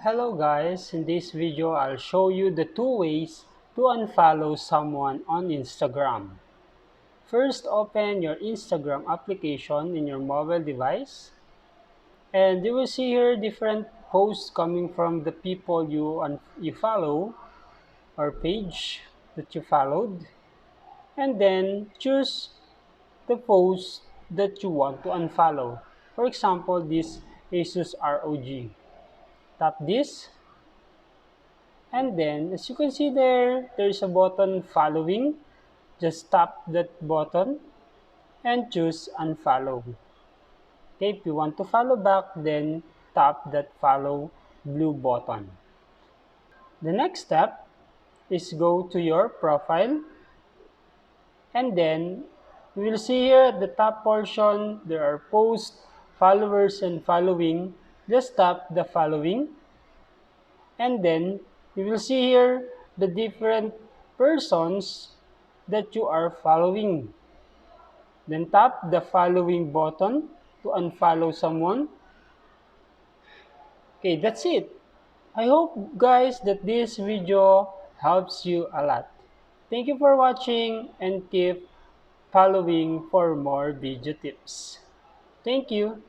Hello guys, in this video I'll show you the two ways to unfollow someone on Instagram. First, open your Instagram application in your mobile device and you will see here different posts coming from the people you follow or page that you followed, and then choose the post that you want to unfollow. For example, this Jesus ROG. Tap this. And then, as you can see there's a button following. Just tap that button and choose unfollow. Okay, if you want to follow back, then tap that follow blue button. The next step is go to your profile, and then you will see here at the top portion there are posts, followers, and following. Just tap the following, and then you will see here the different persons that you are following. Then tap the following button to unfollow someone. Okay, that's it. I hope guys that this video helps you a lot. Thank you for watching and keep following for more video tips. Thank you.